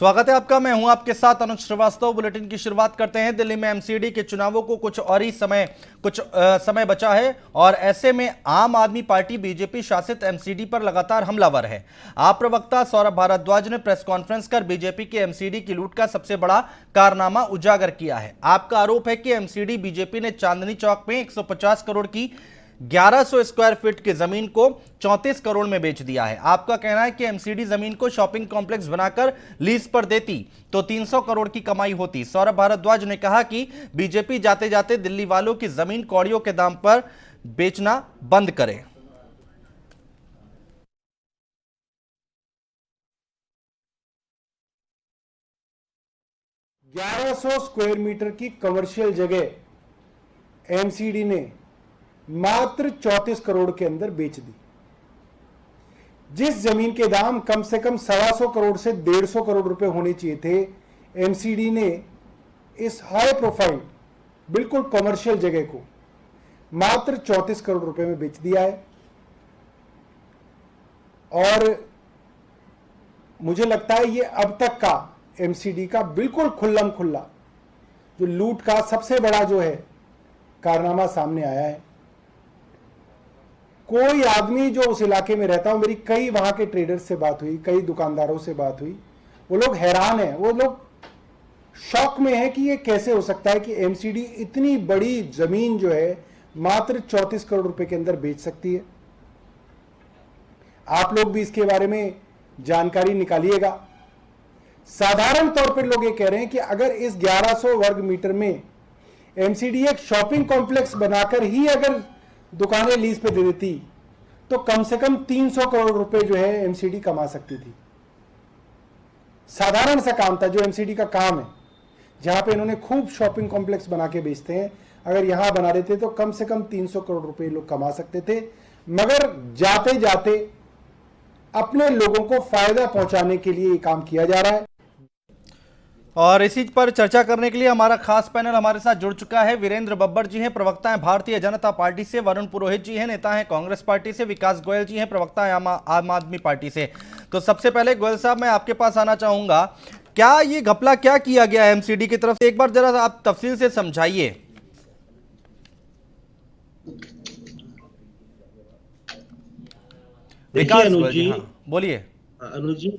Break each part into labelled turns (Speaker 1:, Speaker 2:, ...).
Speaker 1: स्वागत है आपका। मैं हूं आपके साथ अनुज श्रीवास्तव। बुलेटिन की शुरुआत करते हैं। दिल्ली में एमसीडी के चुनावों को कुछ समय बचा है और ऐसे में आम आदमी पार्टी बीजेपी शासित एमसीडी पर लगातार हमलावर है। आप प्रवक्ता सौरभ भारद्वाज ने प्रेस कॉन्फ्रेंस कर बीजेपी के एमसीडी की लूट का सबसे बड़ा कारनामा उजागर किया है। आपका आरोप है कि एमसीडी बीजेपी ने चांदनी चौक में 150 करोड़ की 1100 स्क्वायर फीट की जमीन को 34 करोड़ में बेच दिया है। आपका कहना है कि एमसीडी जमीन को शॉपिंग कॉम्प्लेक्स बनाकर लीज पर देती तो 300 करोड़ की कमाई होती। सौरभ भारद्वाज ने कहा कि बीजेपी जाते जाते दिल्ली वालों की जमीन कौड़ियों के दाम पर बेचना बंद करे।
Speaker 2: ग्यारह सौ स्क्वायर मीटर की कमर्शियल जगह एमसीडी ने मात्र 34 करोड़ के अंदर बेच दी। जिस जमीन के दाम कम से कम 125 करोड़ से 150 करोड़ रुपए होने चाहिए थे, एमसीडी ने इस हाई प्रोफाइल बिल्कुल कमर्शियल जगह को मात्र 34 करोड़ रुपए में बेच दिया है। और मुझे लगता है ये अब तक का एमसीडी का बिल्कुल खुल्लम खुल्ला जो लूट का सबसे बड़ा जो है कारनामा सामने आया है। कोई आदमी जो उस इलाके में रहता हो, मेरी कई वहां के ट्रेडर्स से बात हुई, कई दुकानदारों से बात हुई, वो लोग हैरान हैं, वो लोग शॉक में हैं कि ये कैसे हो सकता है कि एमसीडी इतनी बड़ी जमीन जो है मात्र 34 करोड़ रुपए के अंदर बेच सकती है। आप लोग भी इसके बारे में जानकारी निकालिएगा। साधारण तौर पर लोग ये कह रहे हैं कि अगर इस 1100 वर्ग मीटर में एमसीडी एक शॉपिंग कॉम्प्लेक्स बनाकर ही अगर दुकानें लीज पे दे देती तो कम से कम 300 करोड़ रुपए जो है एमसीडी कमा सकती थी। साधारण सा काम था जो एमसीडी का काम है, जहां पे इन्होंने खूब शॉपिंग कॉम्प्लेक्स बना के बेचते हैं। अगर यहां बना देते तो कम से कम 300 करोड़ रुपए लोग कमा सकते थे। मगर जाते जाते अपने लोगों को फायदा पहुंचाने के लिए ये काम किया जा रहा है।
Speaker 1: और इसी पर चर्चा करने के लिए हमारा खास पैनल हमारे साथ जुड़ चुका है। वीरेंद्र बब्बर जी हैं, प्रवक्ता हैं भारतीय जनता पार्टी से। वरुण पुरोहित जी हैं, नेता हैं कांग्रेस पार्टी से। विकास गोयल जी हैं, प्रवक्ता हैं आम आदमी पार्टी से। तो सबसे पहले गोयल साहब, मैं आपके पास आना चाहूंगा। क्या ये घपला क्या किया गया है एमसीडी की तरफ से, एक बार जरा आप तफसील से समझाइए।
Speaker 3: विकास गोयल जी,
Speaker 1: बोलिए।
Speaker 3: अनुज जी,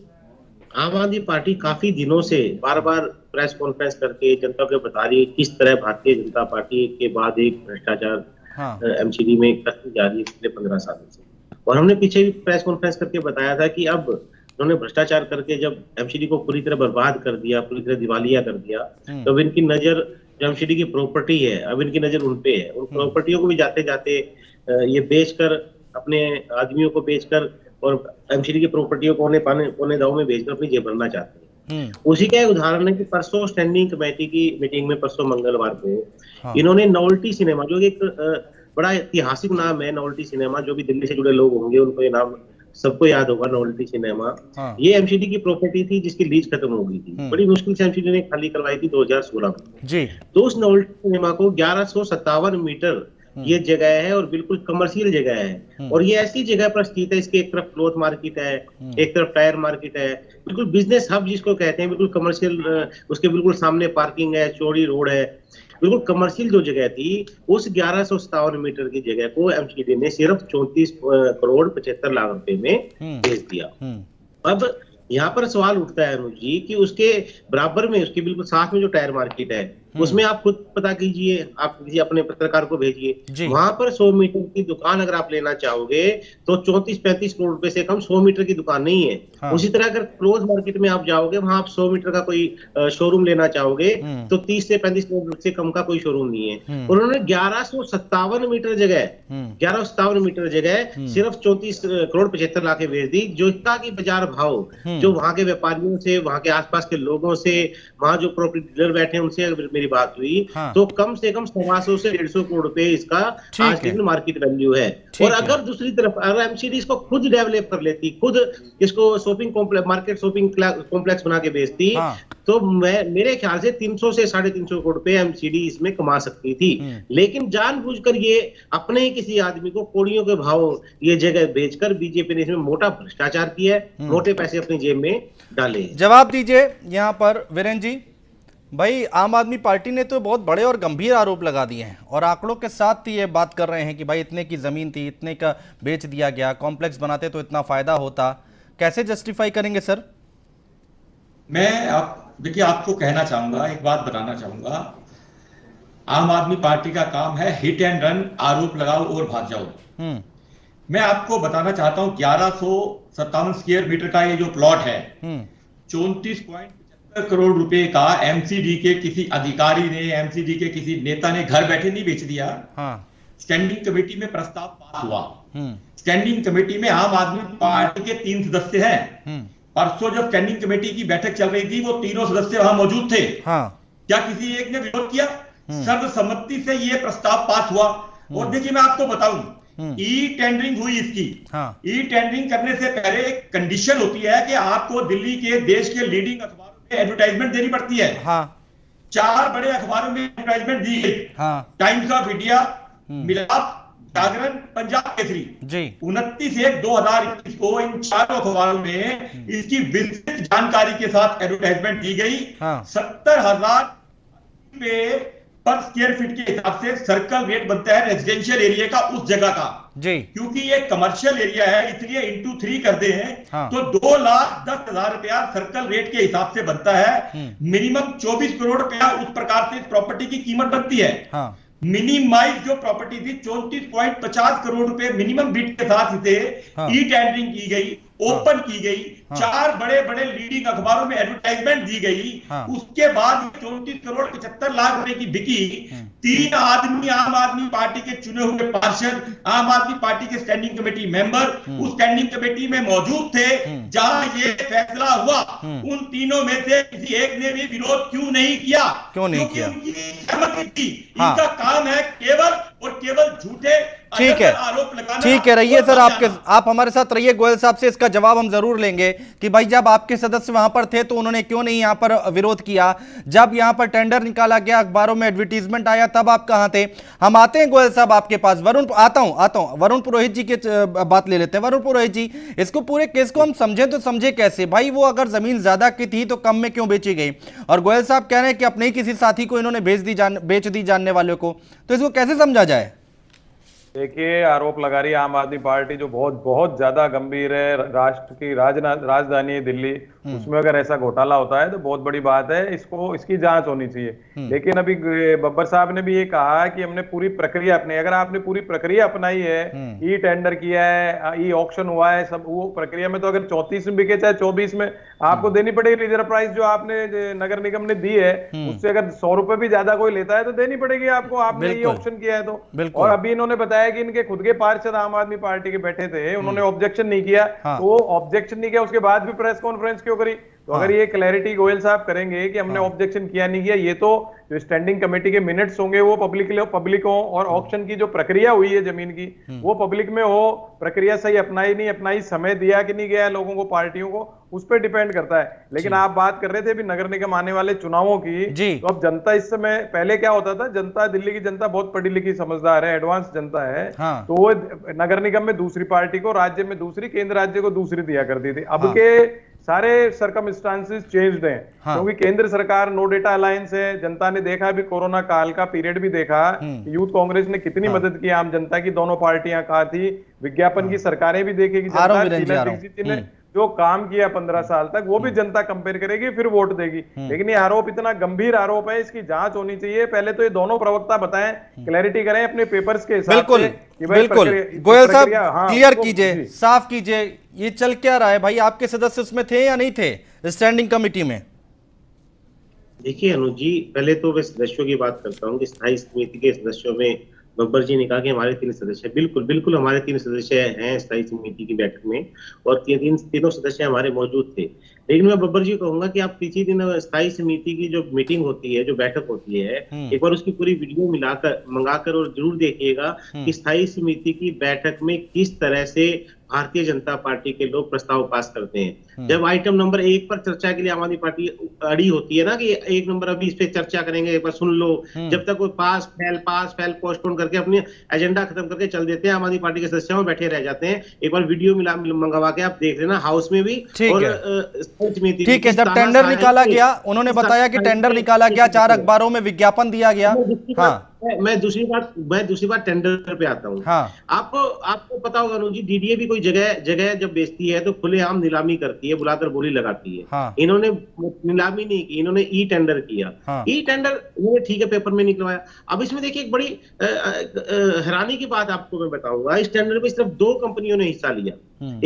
Speaker 3: आम आदमी पार्टी काफी दिनों से बार बार प्रेस कॉन्फ्रेंस करके जनता को बता रही है किस तरह भारतीय जनता पार्टी के बाद एक भ्रष्टाचार एमसीडी में करती जा रही है पिछले 15 सालों से। और हमने पीछे भी प्रेस कॉन्फ्रेंस करके बताया था कि अब उन्होंने भ्रष्टाचार करके जब एमसीडी को पूरी तरह बर्बाद कर दिया, पूरी तरह दिवालिया कर दिया, तो अब इनकी नजर जो एमसीडी की प्रॉपर्टी है, अब इनकी नजर उन पे है। उन प्रॉपर्टियों को भी जाते जाते ये बेचकर, अपने आदमियों को बेचकर और एमसीडी की प्रॉपर्टियों को पौने दाव में बेचकर अपनी जेब भरना चाहते हैं। उसी का एक उदाहरण है कि परसों स्टैंडिंग कमेटी की मीटिंग में, परसों मंगलवार को इन्होंने नोवेल्टी सिनेमा, जो एक बड़ा ऐतिहासिक नाम है, नोवेल्टी सिनेमा, जो भी दिल्ली से जुड़े लोग होंगे उनको ये नाम सबको याद होगा, नोवेल्टी सिनेमा। ये एमसीडी की प्रॉपर्टी थी जिसकी लीज खत्म हो गई थी। बड़ी मुश्किल से एमसीडी ने खाली करवाई थी 2016 में जी। तो उस नोवेल्टी सिनेमा को 1157 मीटर ये जगह है और बिल्कुल कमर्शियल जगह है। और ये ऐसी जगह पर स्थित है, इसके एक तरफ क्लॉथ मार्केट है, एक तरफ टायर मार्केट है, बिल्कुल बिजनेस हब जिसको कहते हैं, बिल्कुल कमर्शियल। उसके बिल्कुल सामने पार्किंग है, चौड़ी रोड है, बिल्कुल कमर्शियल जो जगह थी। उस 1157 मीटर की जगह को एमसीडी ने सिर्फ 34 करोड़ 75 लाख रुपए में बेच दिया। अब यहाँ पर सवाल उठता है अनुज जी कि उसके बराबर में, उसके बिल्कुल साथ में जो टायर मार्केट है, उसमें आप खुद पता कीजिए, आप किसी अपने पत्रकार को भेजिए, वहां पर 100 मीटर की दुकान अगर आप लेना चाहोगे तो 34-35 करोड़ रुपए से कम 100 मीटर की दुकान नहीं है। उसी तरह अगर क्लोज मार्केट में आप जाओगे, वहां आप 100 मीटर का कोई शोरूम लेना चाहोगे तो 30 से 35 करोड़ से कम का कोई शोरूम नहीं है। उन्होंने 1157 मीटर जगह 1157 मीटर जगह सिर्फ 34 करोड़ 75 लाख बेच दी। जो इसका की बाजार भाव जो वहां के व्यापारियों से, वहां के आसपास के लोगों से, वहां जो प्रॉपर्टी डीलर बैठे हैं उनसे मेरी मेरी बात हुई,
Speaker 1: हाँ।
Speaker 3: तो कम से कम 125 से 150 करोड़ रुपए इसका
Speaker 1: ठीक
Speaker 3: आज
Speaker 1: है।
Speaker 3: की मार्केट वैल्यू है।
Speaker 1: ठीक
Speaker 3: और
Speaker 1: है।
Speaker 3: अगर दूसरी तरफ अगर एमसीडी इसको खुद डेवलप कर लेती, खुद इसको shopping complex, market shopping complex बना के बेचती,
Speaker 1: हाँ।
Speaker 3: तो मेरे ख्याल से 300 से 350 करोड़ रुपए एमसीडी इसमें कमा सकती थी। लेकिन जानबूझकर ये अपने ही किसी आदमी को कौड़ियों के भाव ये जगह बेचकर बीजेपी ने इसमें मोटा भ्रष्टाचार किया है, मोटे पैसे अपनी जेब में डाले।
Speaker 1: जवाब दीजिए यहाँ पर वीरेंद्र जी। भाई आम आदमी पार्टी ने तो बहुत बड़े और गंभीर आरोप लगा दिए हैं और आंकड़ों के साथ ये बात कर रहे हैं कि भाई इतने की जमीन थी, इतने का बेच दिया गया, कॉम्प्लेक्स बनाते तो इतना फायदा होता। कैसे जस्टिफाई करेंगे सर?
Speaker 4: देखिए, आपको कहना चाहूंगा, एक बात बताना चाहूंगा, आम आदमी पार्टी का काम है हिट एंड रन, आरोप लगाओ और भाग जाओ। मैं आपको बताना चाहता हूं 1157 स्क्वायर मीटर का ये जो प्लॉट है, 34.75 करोड़ रुपए का एमसीडी के किसी अधिकारी ने, एमसीडी के किसी नेता ने घर बैठे नहीं बेच दिया। स्टैंडिंग कमेटी में प्रस्ताव पास हुआ। स्टैंडिंग कमेटी में आम आदमी पार्टी के 3 सदस्य हैं। परसों जब स्टैंडिंग कमेटी की बैठक चल रही थी, वो तीनों सदस्य वहां मौजूद थे। क्या किसी एक ने विरोध किया? सर्वसम्मति से ये प्रस्ताव पास हुआ। और देखिए, मैं आपको बताऊं, ई टेंडरिंग हुई इसकी। ई टेंडरिंग करने से पहले एक कंडीशन होती है कि आपको दिल्ली के देश के लीडिंग अखबारों में एडवर्टाइजमेंट देनी पड़ती है। 4 बड़े अखबारों में एडवर्टाइजमेंट दी गई। टाइम्स ऑफ इंडिया, मिलाप, जागरण, पंजाब केसरी। 29/1/2021 को इन 4 अखबारों में इसकी विस्तृत जानकारी के साथ एडवर्टाइजमेंट दी गई। 70,000 पर स्क्वायर फीट के हिसाब से सर्कल रेट बनता है रेजिडेंशियल एरिया का, उस जगह का जी। क्योंकि ये कमर्शियल एरिया है, इसलिए इंटू 3 कर दे हैं। तो 2,10,000 रुपया सर्कल रेट के हिसाब से बनता है। मिनिमम 24 करोड़ रुपया उस प्रकार से इस प्रॉपर्टी की कीमत बनती है। मिनिमाइज जो प्रॉपर्टी थी 34.50 करोड़ रुपए मिनिमम बिड के साथ इसे ई टेंडरिंग की गई, ओपन की गई। 4 बड़े बड़े लीडिंग अखबारों में एडवर्टाइजमेंट दी गई। उसके बाद 34 करोड़ 75 लाख रुपए की बिकी। 3 आदमी आम आदमी पार्टी के चुने हुए पार्षद, आम आदमी पार्टी के स्टैंडिंग कमेटी मेंबर उस स्टैंडिंग कमेटी में मौजूद थे जहां ये फैसला हुआ। उन तीनों में से किसी एक ने भी विरोध क्यों नहीं किया?
Speaker 1: क्यों नहीं किया?
Speaker 3: उनकी सहमति थी। इनका काम है केवल और केवल झूठे
Speaker 1: ठीक है, ठीक है, रहिए सर, आप हमारे साथ रहिए। गोयल साहब से इसका जवाब हम जरूर लेंगे कि भाई जब आपके सदस्य वहां पर थे तो उन्होंने क्यों नहीं यहां पर विरोध किया? जब यहां पर टेंडर निकाला गया, अखबारों में एडवर्टीजमेंट आया, तब आप कहां थे? हम आते हैं गोयल साहब आपके पास। आता हूं वरुण पुरोहित जी की बात ले लेते हैं। वरुण पुरोहित जी, इसको पूरे केस को हम समझे तो समझे कैसे? भाई वो अगर जमीन ज्यादा की थी तो कम में क्यों बेची गई? और गोयल साहब कह रहे हैं कि अपने ही किसी साथी को इन्होंने बेच दी जानने वालों को, तो इसको कैसे समझा जाए?
Speaker 5: देखिए, आरोप लगा रही है आम आदमी पार्टी, जो बहुत ज्यादा गंभीर है। राष्ट्र की राजधानी है दिल्ली, उसमें अगर ऐसा घोटाला होता है तो बहुत बड़ी बात है। इसकी जांच होनी चाहिए। लेकिन अभी बब्बर साहब ने भी ये कहा कि हमने पूरी प्रक्रिया अपनाई। अगर आपने पूरी प्रक्रिया अपनाई है, ई टेंडर किया है, ई ऑक्शन हुआ है, सब वो प्रक्रिया में, तो अगर 34 में बिके चाहे 24 में, आपको देनी पड़ेगी रिजर्व प्राइस जो आपने नगर निगम ने दी है। उससे अगर 100 रुपए भी ज्यादा कोई लेता है तो देनी पड़ेगी आपको, आपने ये ऑक्शन किया है तो। और अभी इन्होंने बताया कि इनके खुद के पार्षद आम आदमी पार्टी के बैठे थे, उन्होंने ऑब्जेक्शन नहीं किया। तो वो ऑब्जेक्शन नहीं किया, उसके बाद भी प्रेस कॉन्फ्रेंस क्यों करी? तो अगर ये क्लैरिटी गोयल साहब करेंगे कि हमने ऑब्जेक्शन किया नहीं किया, ये तो जो स्टैंडिंग कमेटी के मिनट्स होंगे वो पब्लिक हो, और ऑक्शन की जो प्रक्रिया हुई है जमीन की वो पब्लिक में हो। प्रक्रिया सही अपनाई नहीं अपनाई, समय दिया कि नहीं गया लोगों को, पार्टियों को, उस पर डिपेंड करता है। लेकिन आप बात कर रहे थे अभी नगर निगम आने वाले चुनावों की, तो अब जनता इस समय, पहले क्या होता था, जनता, दिल्ली की जनता बहुत पढ़ी लिखी समझदार है, एडवांस जनता है। तो वो नगर निगम में दूसरी पार्टी को, राज्य में दूसरी, केंद्र राज्य को दूसरी दिया करती थी। अब के सारे सरकमस्टांसेस चेंज्ड हैं, क्योंकि केंद्र सरकार नो डेटा अलायंस है। जनता ने देखा, अभी कोरोना काल का पीरियड भी देखा, यूथ कांग्रेस ने कितनी मदद की आम जनता की, दोनों पार्टियां कहा थी। विज्ञापन की सरकारें भी देखेगी जनता, जो काम किया 15 साल तक वो भी जनता कंपेयर करेगी, फिर वोट देगी। लेकिन ये आरोप इतना गंभीर आरोप है, इसकी जांच होनी चाहिए। पहले तो ये दोनों प्रवक्ता बताएं, क्लैरिटी करें अपने पेपर्स के हिसाब से।
Speaker 1: बिल्कुल गोयल साहब, क्लियर कीजिए, साफ कीजिए, ये चल क्या रहा है भाई? आपके सदस्य उसमें थे या नहीं थे स्टैंडिंग कमेटी में?
Speaker 3: देखिए अनुज जी, पहले तो मैं सदस्यों की बात करता हूँ कि स्थायी समिति के सदस्यों में बब्बर जी ने कहा कि हमारे 3 सदस्य, बिल्कुल हमारे 3 सदस्य हैं स्थायी समिति की बैठक में, और तीनों सदस्य हमारे मौजूद थे। लेकिन मैं बब्बर जी कहूंगा कि आप किसी दिन स्थायी समिति की जो मीटिंग होती है, जो बैठक होती है, एक बार उसकी पूरी वीडियो मंगाकर और जरूर देखिएगा कि स्थायी समिति की बैठक में किस तरह से भारतीय जनता पार्टी के लोग प्रस्ताव पास करते हैं। जब आइटम नंबर 1 पर चर्चा के लिए आम आदमी पार्टी अड़ी होती है ना कि 1 नंबर अभी इस पे चर्चा करेंगे, एक बार सुन लो, जब तक वो पास फैल पोस्टपोन करके अपनी एजेंडा खत्म करके चल देते हैं, आम आदमी पार्टी के सदस्य बैठे रह जाते हैं। एक बार वीडियो मंगवा के आप देख लेना, हाउस में भी और समिति।
Speaker 1: ठीक है, जब टेंडर निकाला गया, उन्होंने बताया कि टेंडर निकाला गया, 4 अखबारों में विज्ञापन दिया गया। हाँ,
Speaker 3: मैं दूसरी बात टेंडर पे आता हूँ।
Speaker 1: हाँ,
Speaker 3: आपको पता होगा अनुज जी, डीडीए भी कोई जगह जब बेचती है तो खुलेआम नीलामी करती है, बुलाकर बोली लगाती है।
Speaker 1: हाँ,
Speaker 3: इन्होंने नीलामी नहीं की, इन्होंने ई टेंडर किया।
Speaker 1: हाँ,
Speaker 3: ई टेंडर इन्होंने ठीक है पेपर में निकलवाया। अब इसमें देखिए एक बड़ी हैरानी की बात आपको मैं बताऊंगा, इस टेंडर में सिर्फ 2 कंपनियों ने हिस्सा लिया।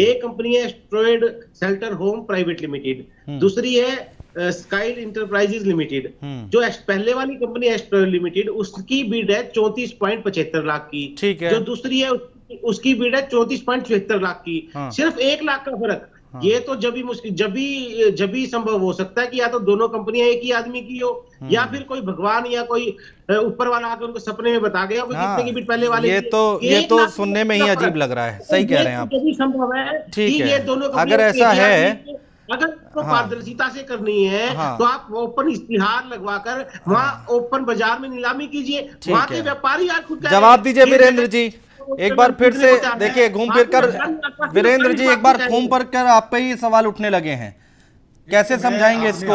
Speaker 3: एक कंपनी है asteroid shelter home private limited, दूसरी है स्काइल इंटरप्राइजेज लिमिटेड। जो पहले वाली कंपनी एस्ट्रॉयल लिमिटेड, उसकी बिड है 34.75 लाख की।
Speaker 1: ठीक है।
Speaker 3: जो दूसरी है उसकी बिड है 34.76 लाख की। सिर्फ 1 लाख का फर्क। ये तो जब भी संभव हो सकता है कि या तो दोनों कंपनियां एक ही आदमी की हो, या फिर कोई भगवान या कोई ऊपर वाला आकर उनको सपने में बता गया कितने की बिड पहले वाले।
Speaker 1: ये तो सुनने में ही अजीब लग रहा है। सही कह रहे हैं आप।
Speaker 3: जब संभव है, ठीक है, ये दोनों
Speaker 1: अगर ऐसा है,
Speaker 3: अगर तो पारदर्शिता से करनी है, तो आप ओपन इश्तिहार लगवाकर वहाँ ओपन बाजार में नीलामी कीजिए। वहाँ के व्यापारी आज खुद
Speaker 1: जवाब दीजिए वीरेंद्र जी। एक बार फिर से देखिए, घूम फिर कर वीरेंद्र जी एक बार घूम फिर कर आप पे ही सवाल उठने लगे हैं, कैसे समझाएंगे इसको?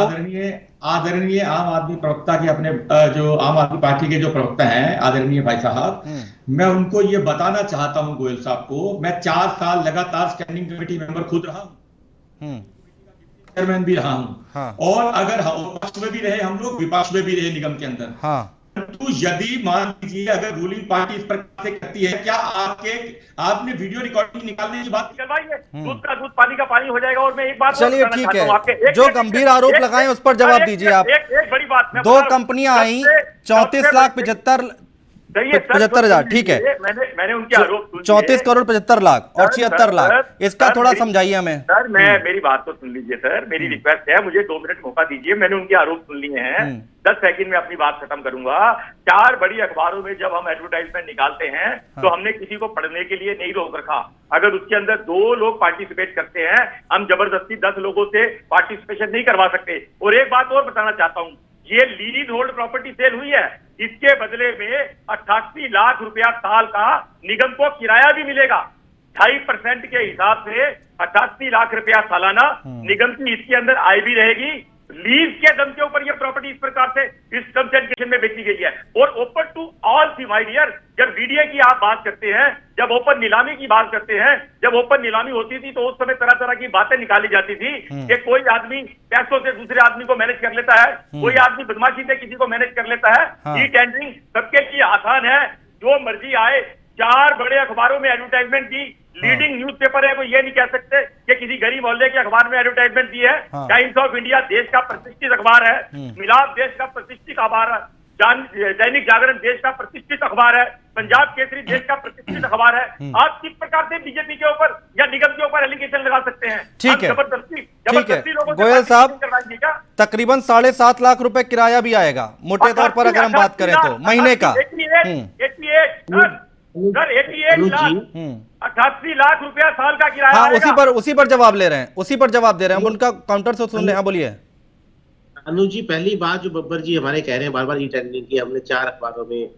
Speaker 4: आदरणीय आम आदमी प्रवक्ता के अपने जो आम आदमी पार्टी के जो प्रवक्ता हैं आदरणीय भाई साहब, मैं उनको ये बताना चाहता हूं गोयल साहब को, मैं 4 साल लगातार स्टैंडिंग कमेटी मेंबर खुद रहा हूं, चेयरमैन भी रहा हूं। हाँ। और अगर पक्ष में भी रहे हम लोग, विपक्ष में भी रहे निगम के अंदर। हाँ। तो यदि मान लीजिए अगर रूलिंग पार्टी इस प्रकार से करती है, क्या आपने वीडियो रिकॉर्डिंग निकालने की बात निकलवाई है? दूध का दूध, पानी का पानी हो जाएगा। और मैं एक बात, चलिए ठीक है,
Speaker 1: जो गंभीर आरोप लगाए उस पर जवाब दीजिए आप।
Speaker 4: एक बड़ी बात,
Speaker 1: 2 कंपनियां आई, 34,75,000, ठीक है,
Speaker 4: मैंने उनके आरोप
Speaker 1: 34 करोड़ 75 लाख और 76 लाख, इसका थोड़ा समझाइए हमें।
Speaker 4: सर मेरी बात तो सुन लीजिए सर, मेरी रिक्वेस्ट है, मुझे 2 मिनट मौका दीजिए। मैंने उनके आरोप सुन लिए हैं, 10 सेकंड में अपनी बात खत्म करूंगा। 4 बड़ी अखबारों में जब हम एडवर्टाइजमेंट निकालते हैं तो हमने किसी को पढ़ने के लिए नहीं रोक रखा। अगर उसके अंदर 2 लोग पार्टिसिपेट करते हैं, हम जबरदस्ती 10 लोगों से पार्टिसिपेशन नहीं करवा सकते। और एक बात और बताना चाहता हूं, ये लीज होल्ड प्रॉपर्टी सेल हुई है, इसके बदले में 88 लाख रुपया साल का निगम को किराया भी मिलेगा। 2.5% के हिसाब से 88 लाख रुपया सालाना निगम की इसके अंदर आय भी रहेगी। लीज के दम के ऊपर ये प्रॉपर्टी इस प्रकार से इस टर्म्स एंड कंडीशन में बेची गई है। और ओपन टू ऑल थी माय डियर, जब डीडीए की आप बात करते हैं, जब ओपन नीलामी की बात करते हैं, जब ओपन नीलामी होती थी तो उस समय तरह तरह की बातें निकाली जाती थी कि कोई आदमी पैसों से दूसरे आदमी को मैनेज कर लेता है, कोई आदमी बदमाशी से किसी को मैनेज कर लेता है। ई टेंडरिंग सबके लिए आसान है, जो मर्जी आए। 4 बड़े अखबारों में एडवर्टाइजमेंट दी, लीडिंग न्यूज़पेपर है, कोई ये नहीं कह सकते कि किसी गरीब मोहल्ले के अखबार में एडवर्टाइजमेंट दी है। टाइम्स ऑफ इंडिया देश का प्रतिष्ठित अखबार है, मिलाप देश का प्रतिष्ठित अखबार है, दैनिक जागरण देश का प्रतिष्ठित अखबार है, पंजाब केसरी देश का प्रतिष्ठित अखबार है। आप किस प्रकार से बीजेपी के ऊपर या निगम के ऊपर एलिगेशन लगा सकते हैं?
Speaker 1: ठीक है,
Speaker 4: जबरदस्ती लोगों से
Speaker 1: गोयल साहब, तकरीबन 7.5 लाख रुपए किराया भी आएगा मोटे तौर पर अगर हम बात करें तो महीने का।
Speaker 4: 88 लाख रुपया साल का किराया।
Speaker 1: हाँ, उसी पर जवाब ले रहे हैं, उसी पर जवाब दे रहे हैं हम, उनका काउंटर से सुन ले। हाँ बोलिए
Speaker 3: अनुज जी। पहली बात जो बब्बर जी हमारे कह रहे हैं बार बार, ई टेंडरिंग की हमने 4 अखबारों में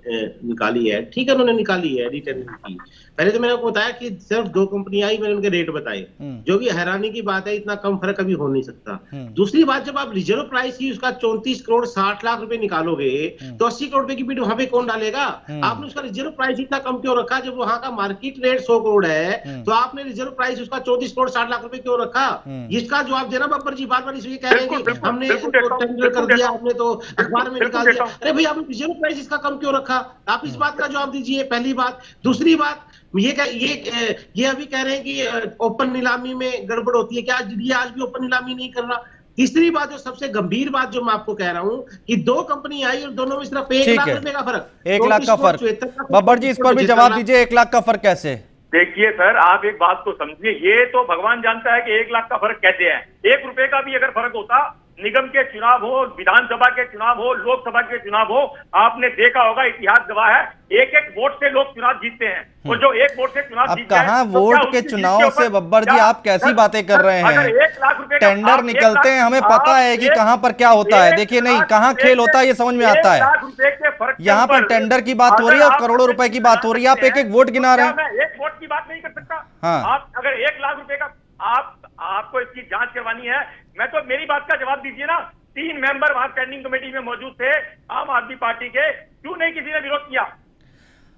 Speaker 3: निकाली है, ठीक है, उन्होंने निकाली है ई टेंडरिंग की। पहले तो मैंने आपको बताया कि सिर्फ 2 कंपनियां आई, मैंने उनके रेट बताए, जो कि हैरानी की बात है, इतना कम फर्क कभी हो नहीं सकता। दूसरी बात, जब आप रिजर्व प्राइस ही उसका 34 करोड़ 60 लाख रुपए निकालोगे तो 80 करोड़ रुपए की बिड वहां पे कौन डालेगा? आपने उसका रिजर्व प्राइस इतना कम क्यों रखा? जब वहां का मार्केट रेट 100 करोड़ है तो आपने रिजर्व प्राइस उसका 34 करोड़ 60 लाख रुपए क्यों रखा? इसका जवाब देना बब्बर जी। बार बार इसलिए कह रहे हैं कि हमने टेंडर कर दिया, आपने तो अखबार में निकाल दिया। अरे भाई, आपने रिजर्व प्राइस इसका कम क्यों रखा? आप इस बात का जवाब दीजिए, पहली बात। दूसरी बात, ये अभी कह रहे हैं कि ओपन नीलामी में गड़बड़ होती है, क्या ये आज भी ओपन नीलामी नहीं कर रहा? तीसरी बात, जो सबसे गंभीर बात जो मैं आपको कह रहा हूं कि 2 कंपनी आई और दोनों में सिर्फ 1 लाख रुपए का फर्क,
Speaker 1: 1 लाख का फर्क। बब्बर जी इस पर भी जवाब दीजिए, 1 लाख का फर्क कैसे?
Speaker 4: देखिए सर, आप एक बात को समझिए, ये तो भगवान जानता है कि 1 लाख का फर्क कैसे है। 1 रुपए का भी अगर फर्क होता, निगम के चुनाव हो, विधानसभा के चुनाव हो, लोकसभा के चुनाव हो, आपने देखा होगा, इतिहास गवाह है, एक एक वोट से लोग चुनाव जीतते हैं। और जो एक वोट से चुनाव
Speaker 1: अब
Speaker 4: जीतते हैं,
Speaker 1: कहाँ
Speaker 4: तो
Speaker 1: वोट के चुनाव से बब्बर जी आप कैसी बातें कर रहे हैं?
Speaker 4: 1 लाख रुपए
Speaker 1: टेंडर निकलते हैं, हमें पता है कि कहाँ पर क्या होता है। देखिए, नहीं कहाँ खेल होता है ये समझ में आता है। यहाँ पर टेंडर की बात हो रही है और करोड़ों रुपए की बात हो रही है, आप एक एक वोट गिना रहे हैं।
Speaker 4: मैं एक वोट की बात नहीं कर सकता।
Speaker 1: हाँ।
Speaker 4: आप अगर 1 लाख रुपए का आपको इसकी जांच करवानी है, मैं तो मेरी बात का जवाब दीजिए ना। 3 मेंबर वहां स्टैंडिंग कमेटी में मौजूद थे आम आदमी पार्टी के, क्यों नहीं किसी ने विरोध किया?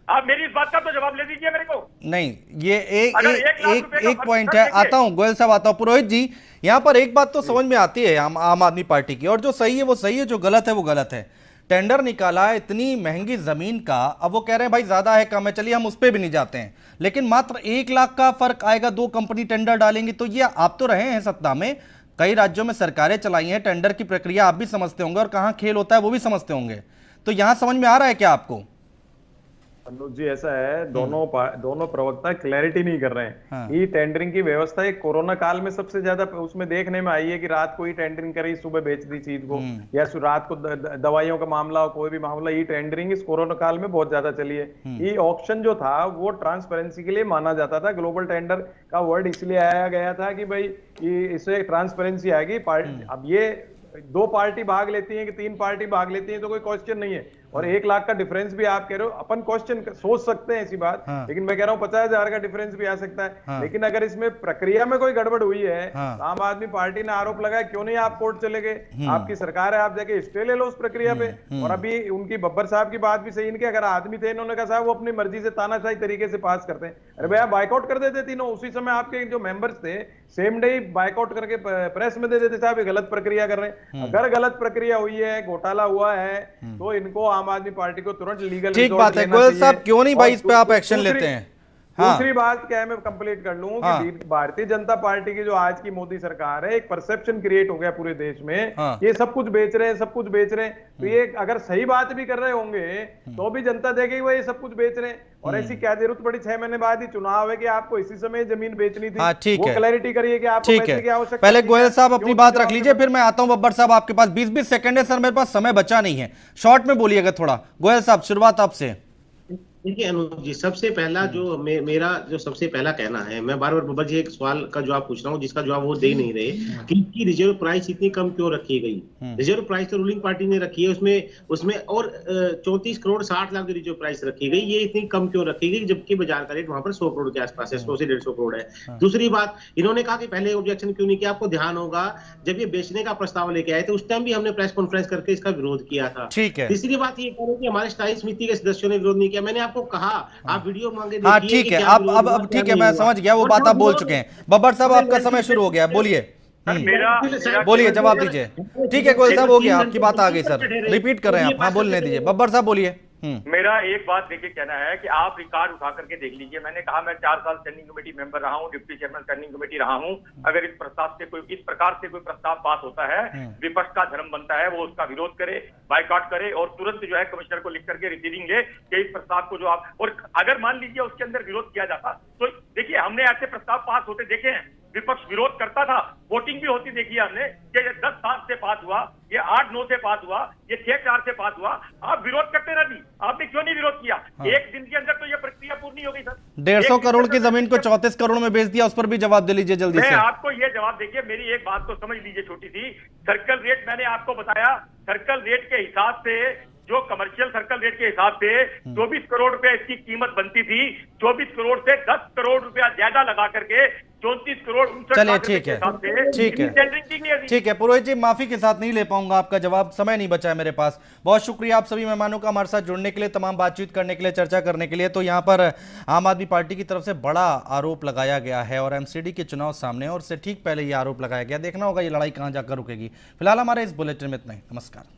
Speaker 4: आप मेरी इस बात का तो जवाब ले दीजिए मेरे को।
Speaker 1: नहीं, ये एक पॉइंट है। आता हूं गोयल साहब, आता हूं। पुरोहित जी, यहां पर एक बात तो समझ में आती है आम आदमी पार्टी की, और जो सही है वो सही है, जो गलत है वो गलत है। टेंडर निकाला है इतनी महंगी जमीन का, अब वो कह रहे हैं भाई ज्यादा है कम है, चलिए हम उस पर भी नहीं जाते हैं, लेकिन मात्र 1 लाख का फर्क आएगा, 2 कंपनी टेंडर डालेंगी। तो ये आप तो रहे हैं सत्ता में, कई राज्यों में सरकारें चलाई हैं, टेंडर की प्रक्रिया आप भी समझते होंगे और कहां खेल होता है वो भी समझते होंगे। तो यहां समझ में आ रहा है क्या आपको?
Speaker 5: अनुज जी, ऐसा है, दोनों प्रवक्ता क्लैरिटी नहीं कर रहे हैं।
Speaker 1: हाँ।
Speaker 5: ये टेंडरिंग की व्यवस्था एक कोरोना काल में सबसे ज्यादा उसमें देखने में आई है कि रात को ही टेंडरिंग करी, सुबह बेच दी चीज को, या रात को दवाइयों का मामला हो, कोई भी मामला, ये टेंडरिंग इस कोरोना काल में बहुत ज्यादा चली है। ये ऑक्शन जो था वो ट्रांसपेरेंसी के लिए माना जाता था। ग्लोबल टेंडर का वर्ड इसलिए आया गया था कि भाई इससे ट्रांसपेरेंसी आएगी। अब ये 2 पार्टी भाग लेती हैं कि 3 पार्टी भाग लेती हैं तो कोई क्वेश्चन नहीं है। और 1 लाख का डिफरेंस भी आप कह रहे हो, अपन क्वेश्चन सोच सकते हैं ऐसी बात।
Speaker 1: हाँ।
Speaker 5: लेकिन मैं कह रहा हूँ 50,000 का डिफरेंस भी आ सकता है।
Speaker 1: हाँ।
Speaker 5: लेकिन अगर इसमें प्रक्रिया में कोई गड़बड़ हुई है,
Speaker 1: हाँ।
Speaker 5: तो आम आदमी पार्टी ने आरोप लगाया, क्यों नहीं आप कोर्ट चले गए? आपकी सरकार है, आप जाके स्टे ले लो उस प्रक्रिया पे। और अभी उनकी बब्बर साहब की बात भी सही, इनके अगर आदमी थे, इन्होंने कहा साहब वो अपनी मर्जी से तानाशाही तरीके से पास करते हैं। अरे भैया बाइकआउट कर देते तीनों, उसी समय आपके जो मेंबर्स थे सेम डे बाइकआउट करके प्रेस में दे देते साहब ये गलत प्रक्रिया कर रहे हैं। अगर गलत प्रक्रिया हुई है, घोटाला हुआ है, तो इनको आम आदमी पार्टी को तुरंत लीगल
Speaker 1: ठीक बात है गोयल साहब, क्यों नहीं भाई इस पे आप एक्शन लेते हैं?
Speaker 5: दूसरी बात क्या है, मैं कंप्लीट कर लूं कि भारतीय जनता पार्टी की जो आज की मोदी सरकार है, एक परसेप्शन क्रिएट हो गया पूरे देश में, ये सब कुछ बेच रहे हैं, सब कुछ बेच रहे हैं। तो ये अगर सही बात भी कर रहे होंगे तो भी जनता देखेगी वो ये सब कुछ बेच रहे हैं। और ऐसी क्या जरूरत पड़ी 6 महीने बाद ही चुनाव है कि आपको इसी समय जमीन बेचनी थी?
Speaker 1: ठीक
Speaker 5: वो
Speaker 1: है,
Speaker 5: क्लैरिटी करिए कि आपको पैसे की आवश्यकता।
Speaker 1: पहले गोयल साहब अपनी बात रख लीजिए, फिर मैं आता हूं बब्बर साहब आपके पास। 20-20 सेकंड है सर, मेरे पास समय बचा नहीं है, शॉर्ट में बोलिएगा थोड़ा। गोयल साहब शुरुआत आपसे।
Speaker 3: देखिए अनुज जी, सबसे पहला जो मेरा जो सबसे पहला कहना है, मैं बार बार बब्बर जी एक सवाल का जवाब पूछ रहा हूँ जिसका जवाब वो दे नहीं रहे कि रिजर्व प्राइस इतनी कम क्यों रखी गई? रिजर्व प्राइस तो रूलिंग पार्टी ने रखी है, उसमें और 34 करोड़ 60 लाख रिजर्व प्राइस रखी गई, ये इतनी कम क्यों रखी गई जबकि बाजार का रेट वहां पर 100 करोड़ के आसपास है, 100 से 150 करोड़ है। दूसरी बात, इन्होंने कहा कि पहले ऑब्जेक्शन क्यों नहीं किया? आपको ध्यान होगा जब ये बेचने का प्रस्ताव लेके आए थे उस टाइम भी हमने प्रेस कॉन्फ्रेंस करके इसका विरोध किया था। तीसरी बात ये कह रहे हैं कि हमारे स्थायी समिति के सदस्यों ने विरोध नहीं किया। मैंने आपको कहा आप वीडियो मांगे,
Speaker 1: हाँ ठीक है, अब ठीक है, मैं समझ गया, वो बात आप बोल चुके हैं। बब्बर साहब आपका समय शुरू हो गया, बोलिए। बोलिए, जवाब दीजिए। ठीक है गोयल साहब, हो गया, आपकी बात आ गई सर, रिपीट कर रहे हैं आप। हाँ बोलने दीजिए, बब्बर साहब बोलिए।
Speaker 4: मेरा एक बात देखिए कहना है कि आप रिकॉर्ड उठा करके देख लीजिए। मैंने कहा मैं 4 साल स्टैंडिंग कमेटी मेंबर रहा हूं, डिप्टी चेयरमैन स्टैंडिंग कमेटी रहा हूं। अगर इस प्रस्ताव से इस प्रकार से कोई प्रस्ताव पास होता है, विपक्ष का धर्म बनता है वो उसका विरोध करे, बाइकआउट करे और तुरंत जो है कमिश्नर को लिख करके रिसीविंग ले कि इस प्रस्ताव को जो आप, और अगर मान लीजिए उसके अंदर विरोध किया जाता, तो देखिए हमने ऐसे प्रस्ताव पास होते देखे हैं, विपक्ष विरोध करता था, वोटिंग भी होती देखी हमने कि ये 10-7 से पास हुआ, ये 8-9 से पास हुआ, ये 6-4 से पास हुआ। आप विरोध करते रही, आपने क्यों नहीं विरोध किया? एक दिन के अंदर तो ये प्रक्रिया पूरी नहीं हो गई सर।
Speaker 1: 150 करोड़ की जमीन को 34 करोड़ में बेच दिया, उस पर भी जवाब दे लीजिए जल्दी से।
Speaker 4: मैं आपको ये जवाब देखिए, मेरी एक बात तो समझ लीजिए छोटी सी। सर्कल रेट मैंने आपको बताया, सर्कल रेट के हिसाब से, जो कमर्शियल सर्कल रेट के हिसाब से 24 करोड़ रुपए इसकी कीमत बनती थी, 24 करोड़ से 10 करोड़ रुपया ज्यादा लगा करके 34 करोड़।
Speaker 1: चलिए ठीक है, ठीक है, ठीक है। पुरोहित जी माफी के साथ नहीं ले पाऊंगा आपका जवाब, समय नहीं बचा है मेरे पास। बहुत शुक्रिया आप सभी मेहमानों का हमारे साथ जुड़ने के लिए, तमाम बातचीत करने के लिए, चर्चा करने के लिए। तो यहाँ पर आम आदमी पार्टी की तरफ से बड़ा आरोप लगाया गया है और एमसीडी के चुनाव सामने, और उससे ठीक पहले ये आरोप लगाया गया। देखना होगा ये लड़ाई कहाँ जाकर रुकेगी। फिलहाल हमारे इस बुलेटिन में इतना ही। नमस्कार।